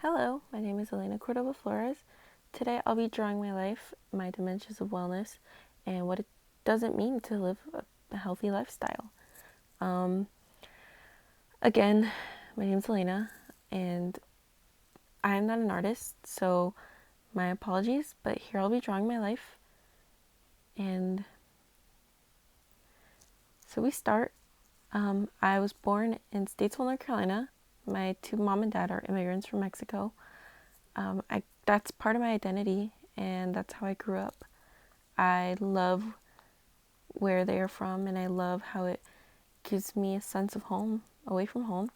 Hello, my name is Elena Cordova Flores. Today I'll be drawing my life, my dimensions of wellness, and what it doesn't mean to live a healthy lifestyle. Um, Again, my name is Elena, and I'm not an artist, so my apologies, but here I'll be drawing my life. And so we start. I was born in Statesville, North Carolina. My two mom and dad are immigrants from Mexico. That's part of my identity, and that's how I grew up. I love where they are from, and I love how it gives me a sense of home away from home.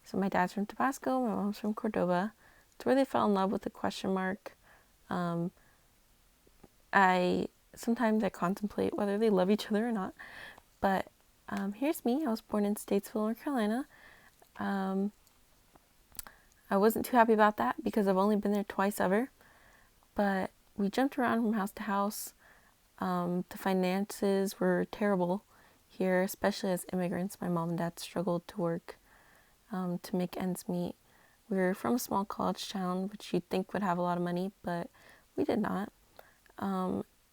So my dad's from Tabasco, my mom's from Cordova. It's where they fell in love with a question mark. Um, I sometimes I contemplate whether they love each other or not. But here's me. I was born in Statesville, North Carolina. Um, I wasn't too happy about that because I've only been there twice ever. But we jumped around from house to house. The finances were terrible here, especially as immigrants. My mom and dad struggled to work to make ends meet. We were from a small college town, which you'd think would have a lot of money, but we did not.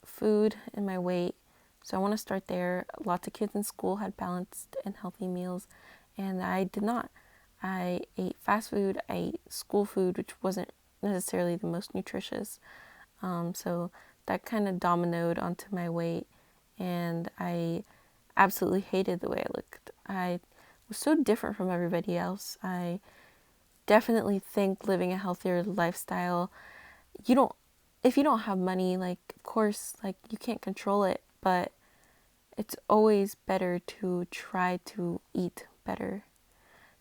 Food and my weight. So I want to start there. Lots of kids in school had balanced and healthy meals, and I did not. I ate fast food, I ate school food, which wasn't necessarily the most nutritious. So that kind of dominoed onto my weight, and I absolutely hated the way I looked. I was so different from everybody else. I definitely think living a healthier lifestyle, you don't, if you don't have money, like, of course, like, you can't control it, but it's always better to try to eat better.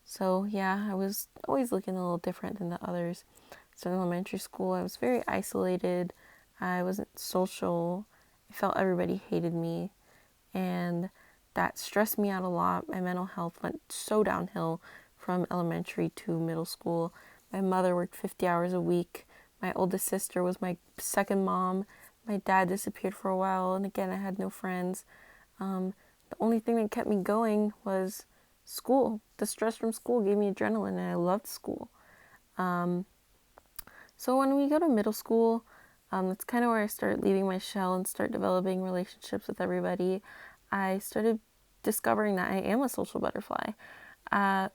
So, yeah, I was always looking a little different than the others. So, in elementary school, I was very isolated. I wasn't social. I felt everybody hated me. And that stressed me out a lot. My mental health went so downhill from elementary to middle school. My mother worked 50 hours a week. My oldest sister was my second mom. My dad disappeared for a while, and again, I had no friends. The only thing that kept me going was school. The stress from school gave me adrenaline, and I loved school. Um, so when we go to middle school, that's kind of where I start leaving my shell and start developing relationships with everybody. I started discovering that I am a social butterfly.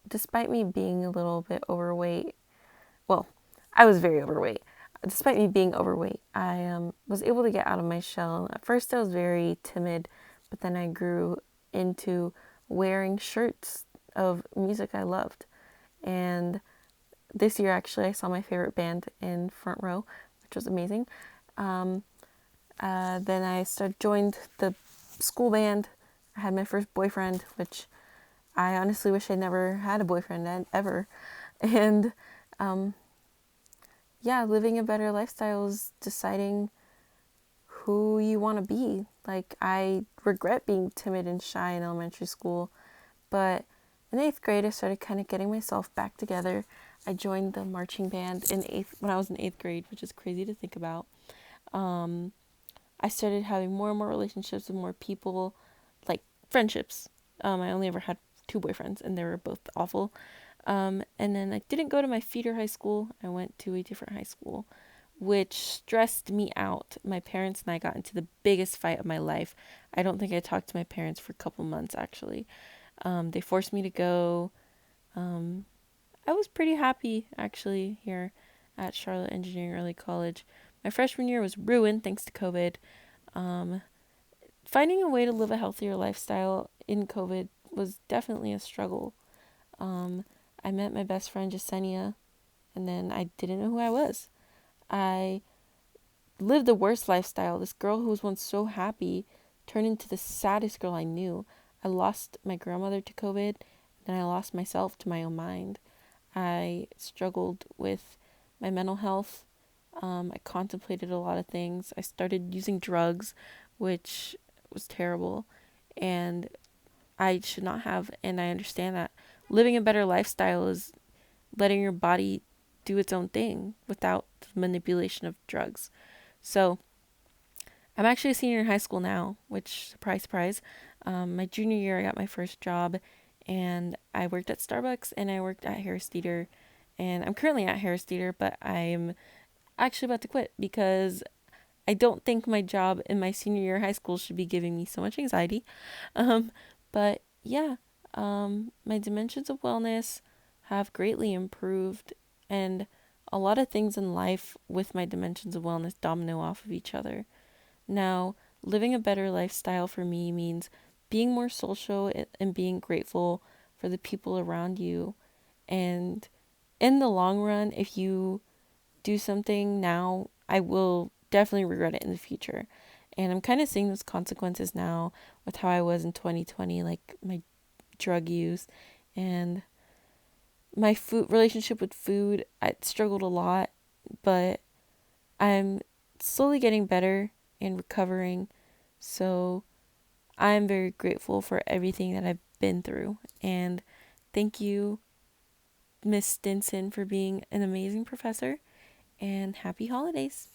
Despite me being a little bit overweight, well, I was very overweight. Despite me being overweight, I was able to get out of my shell. At first, I was very timid, but then I grew into wearing shirts of music I loved. And this year, actually, I saw my favorite band in front row, which was amazing. Um, then I joined the school band. I had my first boyfriend, which I honestly wish I never had a boyfriend ever. And yeah, living a better lifestyle is deciding who you want to be. Like, I regret being timid and shy in elementary school, but in 8th grade, I started kind of getting myself back together. I joined the marching band when I was in 8th grade, which is crazy to think about. I started having more and more relationships with more people, like friendships. I only ever had 2 boyfriends, and they were both awful. And then I didn't go to my feeder high school. I went to a different high school, which stressed me out. My parents and I got into the biggest fight of my life. I don't think I talked to my parents for a couple months, actually. They forced me to go. I was pretty happy, actually, here at Charlotte Engineering Early College. My freshman year was ruined thanks to COVID. Um, Finding a way to live a healthier lifestyle in COVID was definitely a struggle. I met my best friend Jasenia, and then I didn't know who I was. I lived the worst lifestyle. This girl who was once so happy turned into the saddest girl I knew. I lost my grandmother to COVID, then I lost myself to my own mind. I struggled with my mental health. I contemplated a lot of things. I started using drugs, which was terrible, and I should not have. And I understand that living a better lifestyle is letting your body do its own thing without the manipulation of drugs. So I'm actually a senior in high school now, which, surprise, surprise. My junior year, I got my first job, and I worked at Starbucks and I worked at Harris Teeter, And I'm currently at Harris Theater, but I'm actually about to quit because I don't think my job in my senior year of high school should be giving me so much anxiety. Um, but yeah, my dimensions of wellness have greatly improved, and a lot of things in life with my dimensions of wellness domino off of each other. Now, living a better lifestyle for me means being more social and being grateful for the people around you. And in the long run, if you do something now, I will definitely regret it in the future. And I'm kind of seeing those consequences now with how I was in 2020, like my drug use and my food relationship with food. I struggled a lot, but I'm slowly getting better and recovering. So I'm very grateful for everything that I've been through. And thank you, Miss Stinson, for being an amazing professor. And happy holidays.